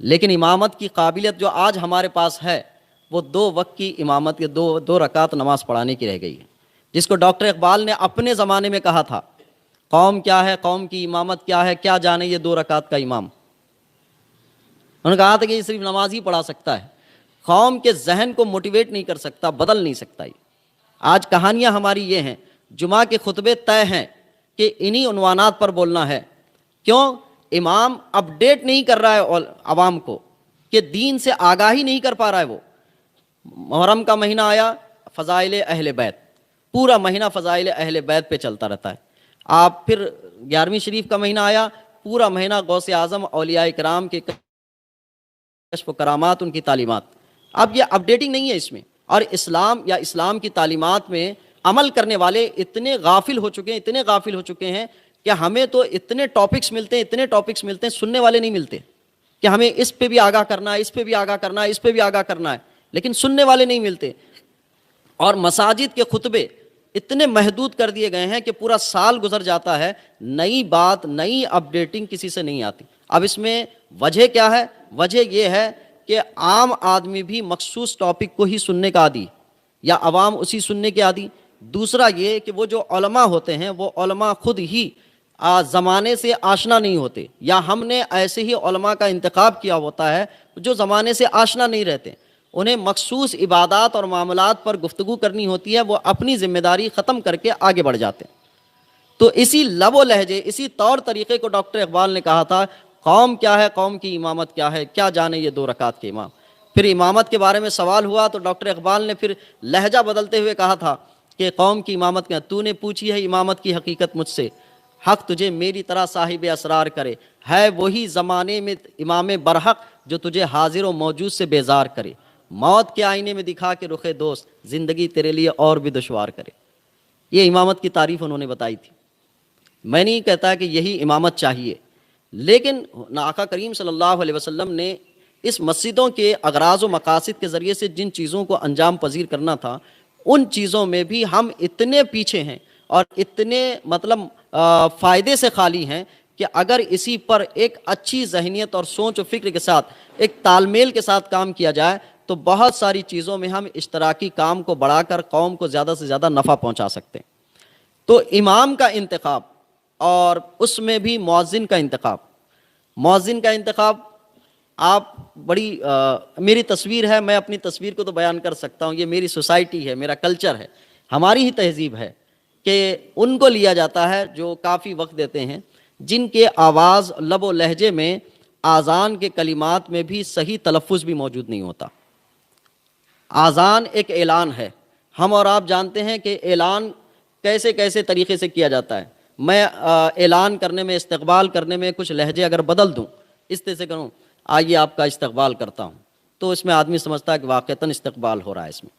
لیکن امامت کی قابلیت جو آج ہمارے پاس ہے وہ 2 وقت کی امامت کے دو رکعت نماز پڑھانے کی رہ گئی ہے، جس کو ڈاکٹر اقبال نے اپنے زمانے میں کہا تھا، قوم کیا ہے، قوم کی امامت کیا ہے، کیا جانے یہ 2 رکعت کا امام۔ انہوں نے کہا تھا کہ یہ صرف نماز ہی پڑھا سکتا ہے، قوم کے ذہن کو موٹیویٹ نہیں کر سکتا، بدل نہیں سکتا۔ آج کہانیاں ہماری یہ ہیں، جمعہ کے خطبے طے ہیں کہ انہی عنوانات پر بولنا ہے۔ کیوں؟ امام اپڈیٹ نہیں کر رہا ہے عوام کو، کہ دین سے آگاہی نہیں کر پا رہا ہے۔ وہ محرم کا مہینہ آیا، فضائل اہل بیت، پورا مہینہ فضائل اہل بیت پہ چلتا رہتا ہے۔ آپ پھر 11ویں شریف کا مہینہ آیا، پورا مہینہ غوث اعظم اولیاء کرام کے کشف و کرامات، ان کی تعلیمات۔ اب یہ اپڈیٹنگ نہیں ہے اس میں، اور اسلام یا اسلام کی تعلیمات میں عمل کرنے والے اتنے غافل ہو چکے ہیں کہ ہمیں تو اتنے ٹاپکس ملتے ہیں، سننے والے نہیں ملتے کہ ہمیں اس پہ بھی آگاہ کرنا ہے، اس پہ بھی آگاہ کرنا ہے، اس پہ بھی آگاہ کرنا ہے، لیکن سننے والے نہیں ملتے۔ اور مساجد کے خطبے اتنے محدود کر دیے گئے ہیں کہ پورا سال گزر جاتا ہے، نئی بات، نئی اپڈیٹنگ کسی سے نہیں آتی۔ اب اس میں وجہ کیا ہے؟ وجہ یہ ہے کہ عام آدمی بھی مخصوص ٹاپک کو ہی سننے کا عادی، یا عوام اسی سننے کے عادی۔ دوسرا یہ کہ وہ جو علماء ہوتے ہیں، وہ علماء خود ہی زمانے سے آشنا نہیں ہوتے، یا ہم نے ایسے ہی علماء کا انتخاب کیا ہوتا ہے جو زمانے سے آشنا نہیں رہتے۔ انہیں مخصوص عبادات اور معاملات پر گفتگو کرنی ہوتی ہے، وہ اپنی ذمہ داری ختم کر کے آگے بڑھ جاتے ہیں۔ تو اسی لب و لہجے، اسی طور طریقے کو ڈاکٹر اقبال نے کہا تھا، قوم کیا ہے، قوم کی امامت کیا ہے، کیا جانے یہ 2 رکعت کے امام۔ پھر امامت کے بارے میں سوال ہوا تو ڈاکٹر اقبال نے پھر لہجہ بدلتے ہوئے کہا تھا کہ قوم کی امامت کیا، تو نے پوچھی ہے امامت کی حقیقت مجھ سے، حق تجھے میری طرح صاحب اسرار کرے، ہے وہی زمانے میں امام برحق جو تجھے حاضر و موجود سے بیزار کرے، موت کے آئینے میں دکھا کے رخ دوست، زندگی تیرے لیے اور بھی دشوار کرے۔ یہ امامت کی تعریف انہوں نے بتائی تھی۔ میں نہیں کہتا کہ یہی امامت چاہیے، لیکن آقا کریم صلی اللہ علیہ وسلم نے اس مسجدوں کے اغراض و مقاصد کے ذریعے سے جن چیزوں کو انجام پذیر کرنا تھا، ان چیزوں میں بھی ہم اتنے پیچھے ہیں اور اتنے فائدے سے خالی ہیں کہ اگر اسی پر ایک اچھی ذہنیت اور سوچ و فکر کے ساتھ، ایک تال میل کے ساتھ کام کیا جائے تو بہت ساری چیزوں میں ہم اشتراکی کام کو بڑھا کر قوم کو زیادہ سے زیادہ نفع پہنچا سکتے ہیں۔ تو امام کا انتخاب، اور اس میں بھی مؤذن کا انتخاب، آپ بڑی میری تصویر ہے، میں اپنی تصویر کو تو بیان کر سکتا ہوں، یہ میری سوسائٹی ہے، میرا کلچر ہے، ہماری ہی تہذیب ہے کہ ان کو لیا جاتا ہے جو کافی وقت دیتے ہیں، جن کے آواز، لب و لہجے میں آذان کے کلمات میں بھی صحیح تلفظ بھی موجود نہیں ہوتا۔ آذان ایک اعلان ہے، ہم اور آپ جانتے ہیں کہ اعلان کیسے کیسے طریقے سے کیا جاتا ہے۔ میں اعلان کرنے میں، استقبال کرنے میں کچھ لہجے اگر بدل دوں، اس طرح سے کروں، آئیے آپ کا استقبال کرتا ہوں، تو اس میں آدمی سمجھتا ہے کہ واقعتاً استقبال ہو رہا ہے اس میں۔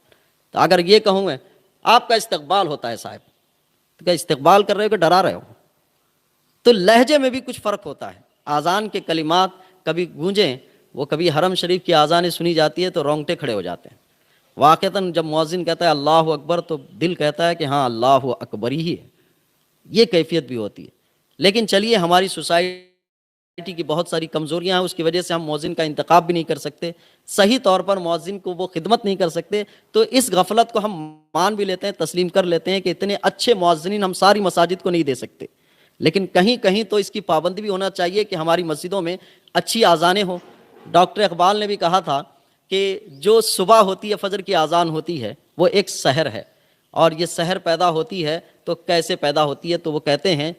تو اگر یہ کہوں میں آپ کا استقبال ہوتا ہے صاحب، تو کیا استقبال کر رہے ہو کہ ڈرا رہے ہو؟ تو لہجے میں بھی کچھ فرق ہوتا ہے۔ آذان کے کلمات کبھی گونجیں، وہ کبھی حرم شریف کی آذانیں سنی جاتی ہے تو رونگٹے کھڑے ہو جاتے ہیں۔ واقعتاً جب مؤذن کہتا ہے اللہ اکبر تو دل کہتا ہے کہ ہاں اللہ اکبر ہی ہے، یہ کیفیت بھی ہوتی ہے۔ لیکن چلیے، ہماری سوسائٹی کی بہت ساری کمزوریاں ہیں، اس کی وجہ سے ہم مؤذن کا انتخاب بھی نہیں کر سکتے، صحیح طور پر مؤذن کو وہ خدمت نہیں کر سکتے۔ تو اس غفلت کو ہم مان بھی لیتے ہیں، تسلیم کر لیتے ہیں کہ اتنے اچھے مؤذنین ہم ساری مساجد کو نہیں دے سکتے، لیکن کہیں کہیں تو اس کی پابندی بھی ہونا چاہیے کہ ہماری مسجدوں میں اچھی آذانیں ہوں۔ ڈاکٹر اقبال نے بھی کہا تھا کہ جو صبح ہوتی ہے، فجر کی آذان ہوتی ہے، وہ ایک سحر ہے، اور یہ سحر پیدا ہوتی ہے تو کیسے پیدا ہوتی ہے؟ تو وہ کہتے ہیں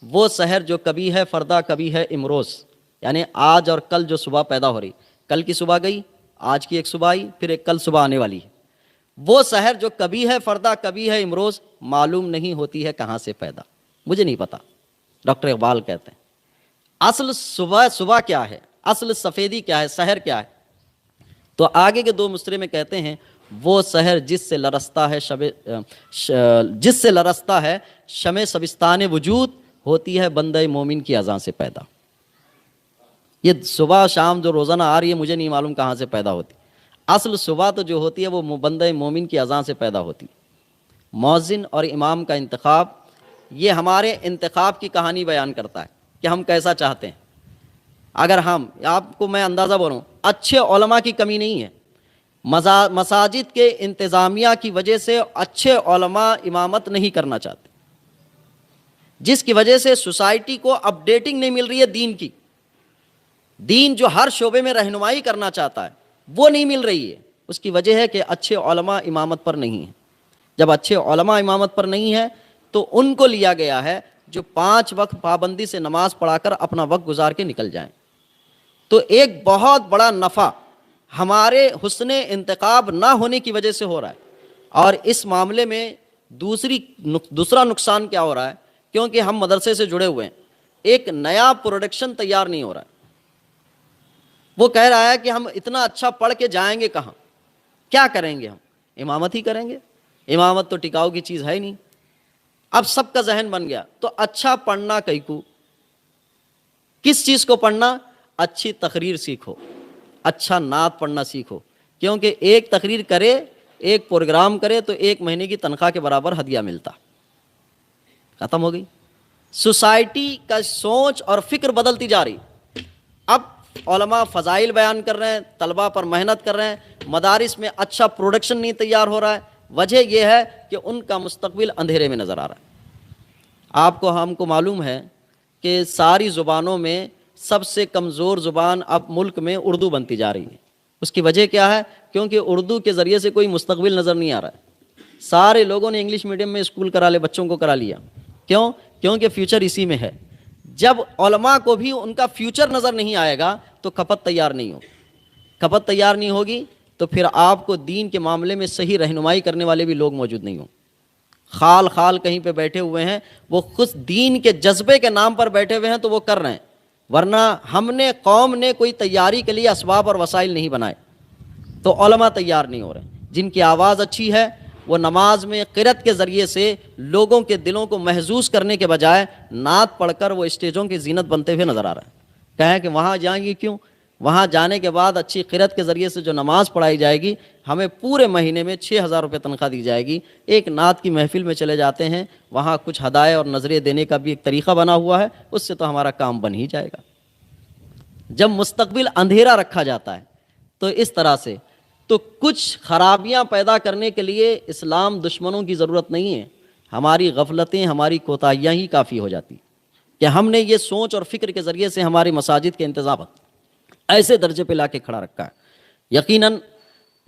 وہ سحر جو کبھی ہے فردا، کبھی ہے امروز، یعنی آج اور کل جو صبح پیدا ہو رہی، کل کی صبح گئی، آج کی ایک صبح آئی، پھر ایک کل صبح آنے والی ہے، وہ سحر جو کبھی ہے فردا، کبھی ہے امروز، معلوم نہیں ہوتی ہے کہاں سے پیدا، مجھے نہیں پتا۔ ڈاکٹر اقبال کہتے ہیں اصل صبح کیا ہے، اصل سفیدی کیا ہے، سحر کیا ہے؟ تو آگے کے 2 مصرعے میں کہتے ہیں وہ سحر جس سے لرزتا ہے شمع سبستان وجود، ہوتی ہے بندہ مومن کی اذان سے پیدا۔ یہ صبح شام جو روزانہ آ رہی ہے، مجھے نہیں معلوم کہاں سے پیدا ہوتی۔ اصل صبح تو جو ہوتی ہے وہ بندہ مومن کی اذان سے پیدا ہوتی ہے۔ مؤذن اور امام کا انتخاب یہ ہمارے انتخاب کی کہانی بیان کرتا ہے کہ ہم کیسا چاہتے ہیں۔ اگر ہم، آپ کو میں اندازہ بولوں، اچھے علماء کی کمی نہیں ہے، مساجد کے انتظامیہ کی وجہ سے اچھے علماء امامت نہیں کرنا چاہتے، جس کی وجہ سے سوسائٹی کو اپڈیٹنگ نہیں مل رہی ہے دین کی۔ دین جو ہر شعبے میں رہنمائی کرنا چاہتا ہے وہ نہیں مل رہی ہے۔ اس کی وجہ ہے کہ اچھے علماء امامت پر نہیں ہیں۔ جب اچھے علماء امامت پر نہیں ہیں تو ان کو لیا گیا ہے جو 5 وقت پابندی سے نماز پڑھا کر اپنا وقت گزار کے نکل جائیں۔ تو ایک بہت بڑا نفع ہمارے حسن انتخاب نہ ہونے کی وجہ سے ہو رہا ہے۔ اور اس معاملے میں دوسرا نقصان کیا ہو رہا ہے؟ کیونکہ ہم مدرسے سے جڑے ہوئے ہیں، ایک نیا پروڈکشن تیار نہیں ہو رہا ہے۔ وہ کہہ رہا ہے کہ ہم اتنا اچھا پڑھ کے جائیں گے کہاں، کیا کریں گے، ہم امامت ہی کریں گے۔ امامت تو ٹکاؤ کی چیز ہے ہی نہیں۔ اب سب کا ذہن بن گیا تو اچھا پڑھنا کئی کو، کس چیز کو پڑھنا؟ اچھی تقریر سیکھو، اچھا نعت پڑھنا سیکھو، کیونکہ ایک تقریر کرے، ایک پروگرام کرے تو 1 مہینے کی تنخواہ کے برابر ہدیہ ملتا۔ ختم ہو گئی۔ سوسائٹی کا سوچ اور فکر بدلتی جا رہی۔ اب علماء فضائل بیان کر رہے ہیں، طلباء پر محنت کر رہے ہیں، مدارس میں اچھا پروڈکشن نہیں تیار ہو رہا ہے۔ وجہ یہ ہے کہ ان کا مستقبل اندھیرے میں نظر آ رہا ہے۔ ہم کو معلوم ہے کہ ساری زبانوں میں سب سے کمزور زبان اب ملک میں اردو بنتی جا رہی ہے۔ اس کی وجہ کیا ہے؟ کیونکہ اردو کے ذریعے سے کوئی مستقبل نظر نہیں آ رہا ہے۔ سارے لوگوں نے انگلش میڈیم میں اسکول کرا لے، بچوں کو کرا لیا۔ کیوں؟ کیونکہ فیوچر اسی میں ہے۔ جب علماء کو بھی ان کا فیوچر نظر نہیں آئے گا تو کھپت تیار نہیں ہوگی۔ کھپت تیار نہیں ہوگی تو پھر آپ کو دین کے معاملے میں صحیح رہنمائی کرنے والے بھی لوگ موجود نہیں ہوں۔ خال کہیں پہ بیٹھے ہوئے ہیں، وہ خود دین کے جذبے کے نام پر بیٹھے ہوئے ہیں تو وہ کر رہے ہیں، ورنہ قوم نے کوئی تیاری کے لیے اسباب اور وسائل نہیں بنائے، تو علماء تیار نہیں ہو رہے۔ جن کی آواز اچھی ہے وہ نماز میں قرأت کے ذریعے سے لوگوں کے دلوں کو محظوظ کرنے کے بجائے نعت پڑھ کر وہ اسٹیجوں کی زینت بنتے ہوئے نظر آ رہا ہے۔ کہیں کہ وہاں جائیں گے، کیوں؟ وہاں جانے کے بعد اچھی قرأت کے ذریعے سے جو نماز پڑھائی جائے گی، ہمیں پورے مہینے میں 6,000 روپے تنخواہ دی جائے گی۔ ایک نعت کی محفل میں چلے جاتے ہیں، وہاں کچھ ہدایت اور نظریں دینے کا بھی ایک طریقہ بنا ہوا ہے، اس سے تو ہمارا کام بن ہی جائے گا۔ جب مستقبل اندھیرا رکھا جاتا ہے تو اس طرح سے تو کچھ خرابیاں پیدا کرنے کے لیے اسلام دشمنوں کی ضرورت نہیں ہے، ہماری غفلتیں، ہماری کوتاہیاں ہی کافی ہو جاتی کہ ہم نے یہ سوچ اور فکر کے ذریعے سے ہمارے مساجد کے انتظامات ایسے درجے پہ لا کے کھڑا رکھا ہے۔ یقیناً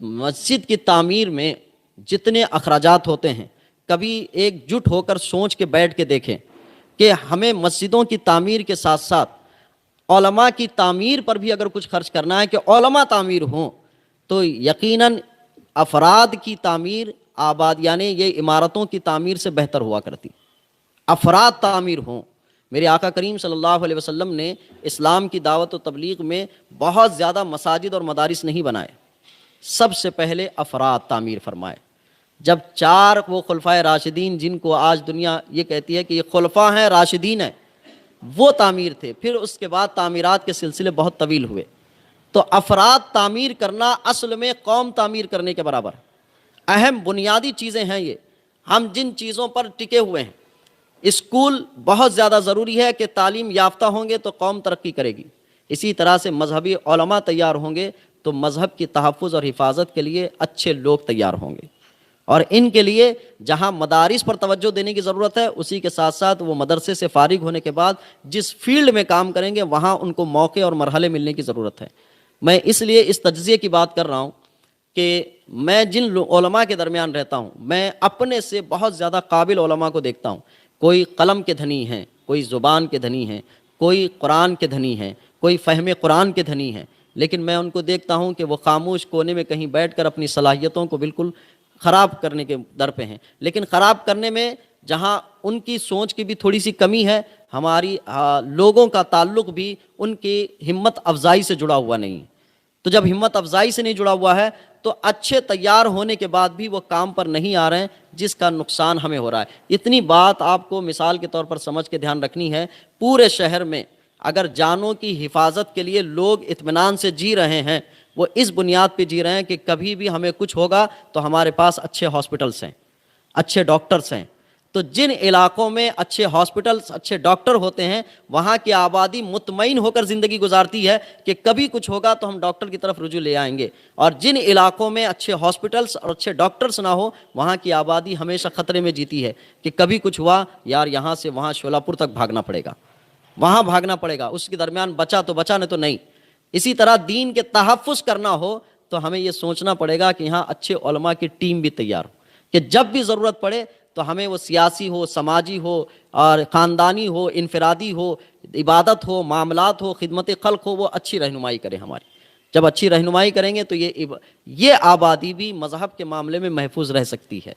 مسجد کی تعمیر میں جتنے اخراجات ہوتے ہیں، کبھی ایک جٹ ہو کر سوچ کے بیٹھ کے دیکھیں کہ ہمیں مسجدوں کی تعمیر کے ساتھ ساتھ علماء کی تعمیر پر بھی اگر کچھ خرچ کرنا ہے کہ علماء تعمیر ہوں، تو یقیناً افراد کی تعمیر یعنی یہ عمارتوں کی تعمیر سے بہتر ہوا کرتی۔ افراد تعمیر ہوں۔ میرے آقا کریم صلی اللہ علیہ وسلم نے اسلام کی دعوت و تبلیغ میں بہت زیادہ مساجد اور مدارس نہیں بنائے، سب سے پہلے افراد تعمیر فرمائے۔ جب 4 وہ خلفائے راشدین، جن کو آج دنیا یہ کہتی ہے کہ یہ خلفاء ہیں، راشدین ہیں، وہ تعمیر تھے، پھر اس کے بعد تعمیرات کے سلسلے بہت طویل ہوئے۔ تو افراد تعمیر کرنا اصل میں قوم تعمیر کرنے کے برابر ہے۔ اہم بنیادی چیزیں ہیں یہ، ہم جن چیزوں پر ٹکے ہوئے ہیں۔ اسکول بہت زیادہ ضروری ہے کہ تعلیم یافتہ ہوں گے تو قوم ترقی کرے گی۔ اسی طرح سے مذہبی علماء تیار ہوں گے تو مذہب کی تحفظ اور حفاظت کے لیے اچھے لوگ تیار ہوں گے۔ اور ان کے لیے جہاں مدارس پر توجہ دینے کی ضرورت ہے، اسی کے ساتھ ساتھ وہ مدرسے سے فارغ ہونے کے بعد جس فیلڈ میں کام کریں گے وہاں ان کو موقع اور مرحلے ملنے کی ضرورت ہے۔ میں اس لیے اس تجزیے کی بات کر رہا ہوں کہ میں جن علماء کے درمیان رہتا ہوں، میں اپنے سے بہت زیادہ قابل علماء کو دیکھتا ہوں۔ کوئی قلم کے دھنی ہیں، کوئی زبان کے دھنی ہیں، کوئی قرآن کے دھنی ہیں، کوئی فہم قرآن کے دھنی ہیں، لیکن میں ان کو دیکھتا ہوں کہ وہ خاموش کونے میں کہیں بیٹھ کر اپنی صلاحیتوں کو بالکل خراب کرنے کے در پہ ہیں۔ لیکن خراب کرنے میں جہاں ان کی سوچ کی بھی تھوڑی سی کمی ہے، ہماری لوگوں کا تعلق بھی ان کی ہمت افزائی سے جڑا ہوا نہیں۔ تو جب ہمت افزائی سے نہیں جڑا ہوا ہے تو اچھے تیار ہونے کے بعد بھی وہ کام پر نہیں آ رہے ہیں، جس کا نقصان ہمیں ہو رہا ہے۔ اتنی بات آپ کو مثال کے طور پر سمجھ کے دھیان رکھنی ہے، پورے شہر میں اگر جانوں کی حفاظت کے لیے لوگ اطمینان سے جی رہے ہیں وہ اس بنیاد پہ جی رہے ہیں کہ کبھی بھی ہمیں کچھ ہوگا تو ہمارے پاس اچھے ہاسپٹلس ہیں، اچھے ڈاکٹرس ہیں۔ تو جن علاقوں میں اچھے ہاسپٹلس، اچھے ڈاکٹر ہوتے ہیں، وہاں کی آبادی مطمئن ہو کر زندگی گزارتی ہے کہ کبھی کچھ ہوگا تو ہم ڈاکٹر کی طرف رجوع لے آئیں گے۔ اور جن علاقوں میں اچھے ہاسپٹلس اور اچھے ڈاکٹرس نہ ہو، وہاں کی آبادی ہمیشہ خطرے میں جیتی ہے کہ کبھی کچھ ہوا یار یہاں سے وہاں شولاپور تک بھاگنا پڑے گا، وہاں بھاگنا پڑے گا، اس کے درمیان بچا تو بچا نہیں تو نہیں۔ اسی طرح دین کے تحفظ کرنا ہو تو ہمیں یہ سوچنا پڑے گا کہ یہاں اچھے علماء کی ٹیم بھی تیار ہو کہ جب بھی ضرورت پڑے تو ہمیں وہ سیاسی ہو، سماجی ہو اور خاندانی ہو، انفرادی ہو، عبادت ہو، معاملات ہو، خدمت خلق ہو، وہ اچھی رہنمائی کرے ہماری۔ جب اچھی رہنمائی کریں گے تو یہ آبادی بھی مذہب کے معاملے میں محفوظ رہ سکتی ہے۔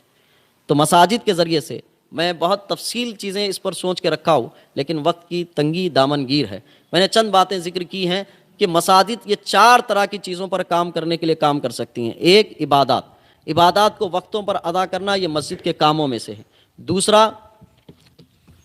تو مساجد کے ذریعے سے میں بہت تفصیل چیزیں اس پر سوچ کے رکھا ہوں، لیکن وقت کی تنگی دامن گیر ہے۔ میں نے چند باتیں ذکر کی ہیں کہ مساجد یہ 4 طرح کی چیزوں پر کام کرنے کے لیے کام کر سکتی ہیں۔ ایک، عبادات کو وقتوں پر ادا کرنا، یہ مسجد کے کاموں میں سے ہے۔ دوسرا،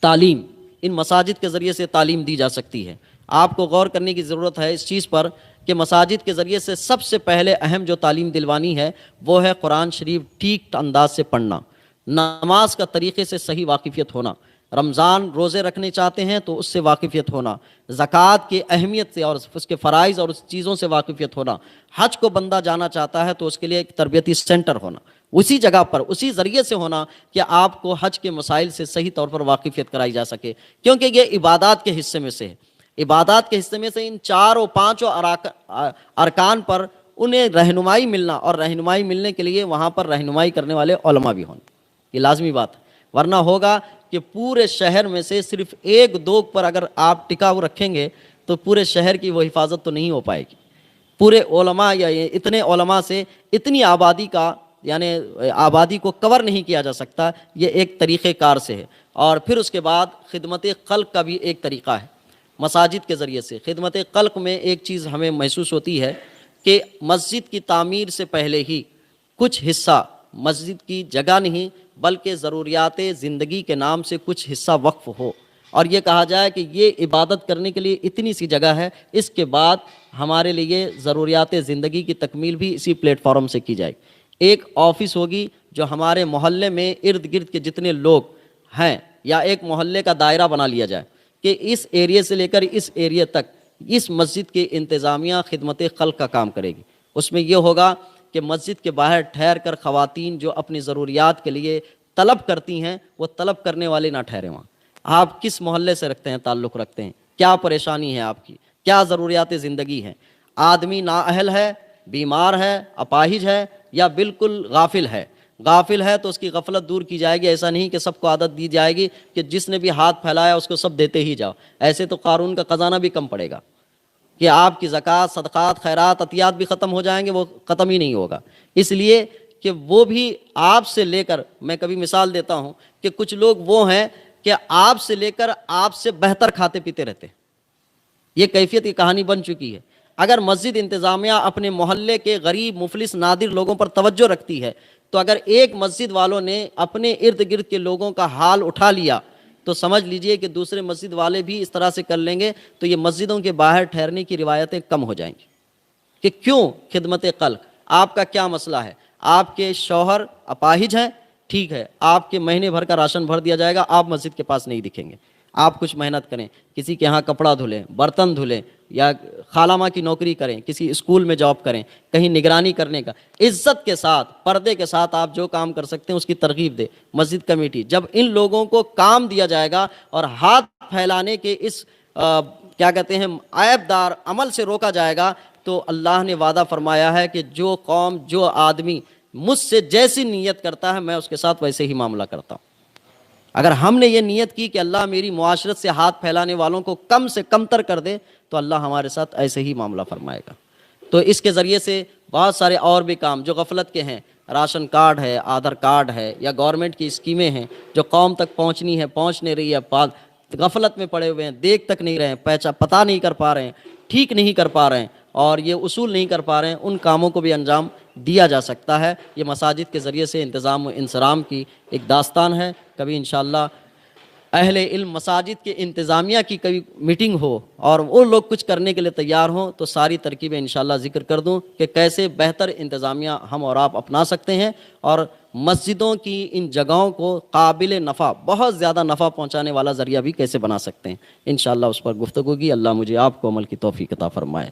تعلیم، ان مساجد کے ذریعے سے تعلیم دی جا سکتی ہے۔ آپ کو غور کرنے کی ضرورت ہے اس چیز پر کہ مساجد کے ذریعے سے سب سے پہلے اہم جو تعلیم دلوانی ہے وہ ہے قرآن شریف ٹھیک انداز سے پڑھنا، نماز کا طریقے سے صحیح واقفیت ہونا، رمضان روزے رکھنے چاہتے ہیں تو اس سے واقفیت ہونا، زکوٰۃ کی اہمیت سے اور اس کے فرائض اور اس چیزوں سے واقفیت ہونا، حج کو بندہ جانا چاہتا ہے تو اس کے لیے ایک تربیتی سینٹر ہونا، اسی جگہ پر اسی ذریعے سے ہونا کہ آپ کو حج کے مسائل سے صحیح طور پر واقفیت کرائی جا سکے، کیونکہ یہ عبادات کے حصے میں سے ہے۔ عبادات کے حصے میں سے ان 4 5 ارکان پر انہیں رہنمائی ملنا، اور رہنمائی ملنے کے لیے وہاں پر رہنمائی کرنے والے علماء بھی ہوں، یہ لازمی بات ہے۔ ورنہ ہوگا کہ پورے شہر میں سے صرف 1-2 پر اگر آپ ٹکاؤ رکھیں گے تو پورے شہر کی وہ حفاظت تو نہیں ہو پائے گی۔ پورے علماء یا اتنے علماء سے اتنی آبادی کا یعنی آبادی کو کور نہیں کیا جا سکتا، یہ ایک طریقہ کار سے ہے۔ اور پھر اس کے بعد خدمت خلق کا بھی ایک طریقہ ہے۔ مساجد کے ذریعے سے خدمت خلق میں ایک چیز ہمیں محسوس ہوتی ہے کہ مسجد کی تعمیر سے پہلے ہی کچھ حصہ مسجد کی جگہ نہیں بلکہ ضروریات زندگی کے نام سے کچھ حصہ وقف ہو، اور یہ کہا جائے کہ یہ عبادت کرنے کے لیے اتنی سی جگہ ہے، اس کے بعد ہمارے لیے ضروریات زندگی کی تکمیل بھی اسی پلیٹ فارم سے کی جائے۔ ایک آفس ہوگی جو ہمارے محلے میں ارد گرد کے جتنے لوگ ہیں، یا ایک محلے کا دائرہ بنا لیا جائے کہ اس ایریے سے لے کر اس ایریے تک اس مسجد کی انتظامیہ خدمت خلق کا کام کرے گی۔ اس میں یہ ہوگا کہ مسجد کے باہر ٹھہر کر خواتین جو اپنی ضروریات کے لیے طلب کرتی ہیں وہ طلب کرنے والے نہ ٹھہرے وہاں۔ آپ کس محلے سے رکھتے ہیں، تعلق رکھتے ہیں، کیا پریشانی ہے آپ کی، کیا ضروریات زندگی ہیں، آدمی نااہل ہے، بیمار ہے، اپاہج ہے، یا بالکل غافل ہے تو اس کی غفلت دور کی جائے گی۔ ایسا نہیں کہ سب کو عادت دی جائے گی کہ جس نے بھی ہاتھ پھیلایا اس کو سب دیتے ہی جاؤ، ایسے تو قارون کا خزانہ بھی کم پڑے گا کہ آپ کی زکوٰۃ، صدقات، خیرات، عطیات بھی ختم ہو جائیں گے، وہ ختم ہی نہیں ہوگا۔ اس لیے کہ وہ بھی آپ سے لے کر، میں کبھی مثال دیتا ہوں کہ کچھ لوگ وہ ہیں کہ آپ سے لے کر آپ سے بہتر کھاتے پیتے رہتے ہیں، یہ کیفیت کی کہانی بن چکی ہے۔ اگر مسجد انتظامیہ اپنے محلے کے غریب، مفلس، نادر لوگوں پر توجہ رکھتی ہے تو اگر ایک مسجد والوں نے اپنے ارد گرد کے لوگوں کا حال اٹھا لیا تو سمجھ لیجئے کہ دوسرے مسجد والے بھی اس طرح سے کر لیں گے، تو یہ مسجدوں کے باہر ٹھہرنے کی روایتیں کم ہو جائیں گی۔ کہ کیوں؟ خدمت خلق۔ آپ کا کیا مسئلہ ہے؟ آپ کے شوہر اپاہج ہیں، ٹھیک ہے، آپ کے مہینے بھر کا راشن بھر دیا جائے گا، آپ مسجد کے پاس نہیں دکھیں گے۔ آپ کچھ محنت کریں، کسی کے ہاں کپڑا دھلیں، برتن دھلیں، یا خالہ ماں کی نوکری کریں، کسی اسکول میں جاب کریں، کہیں نگرانی کرنے کا، عزت کے ساتھ، پردے کے ساتھ آپ جو کام کر سکتے ہیں اس کی ترغیب دے مسجد کمیٹی۔ جب ان لوگوں کو کام دیا جائے گا اور ہاتھ پھیلانے کے اس کیا کہتے ہیں عیب دار عمل سے روکا جائے گا، تو اللہ نے وعدہ فرمایا ہے کہ جو قوم، جو آدمی مجھ سے جیسی نیت کرتا ہے میں اس کے ساتھ ویسے ہی معاملہ کرتا ہوں۔ اگر ہم نے یہ نیت کی کہ اللہ میری معاشرت سے ہاتھ پھیلانے والوں کو کم سے کم تر کر دے، تو اللہ ہمارے ساتھ ایسے ہی معاملہ فرمائے گا۔ تو اس کے ذریعے سے بہت سارے اور بھی کام جو غفلت کے ہیں، راشن کارڈ ہے، آدھار کارڈ ہے، یا گورنمنٹ کی اسکیمیں ہیں جو قوم تک پہنچنی ہے، پہنچ نہیں رہی ہے، غفلت میں پڑے ہوئے ہیں، دیکھ تک نہیں رہے ہیں، پتہ نہیں کر پا رہے ہیں، ٹھیک نہیں کر پا رہے ہیں، اور یہ اصول نہیں کر پا رہے ہیں، ان کاموں کو بھی انجام دیا جا سکتا ہے۔ یہ مساجد کے ذریعے سے انتظام و انصرام کی ایک داستان ہے، کبھی انشاءاللہ اہل علم مساجد کے انتظامیہ کی کبھی میٹنگ ہو اور وہ لوگ کچھ کرنے کے لیے تیار ہوں تو ساری ترکیبیں انشاءاللہ ذکر کر دوں کہ کیسے بہتر انتظامیہ ہم اور آپ اپنا سکتے ہیں اور مسجدوں کی ان جگہوں کو قابل نفع، بہت زیادہ نفع پہنچانے والا ذریعہ بھی کیسے بنا سکتے ہیں۔ انشاءاللہ اس پر گفتگو کی۔ اللہ مجھے آپ کو عمل کی توفیق عطا فرمائے۔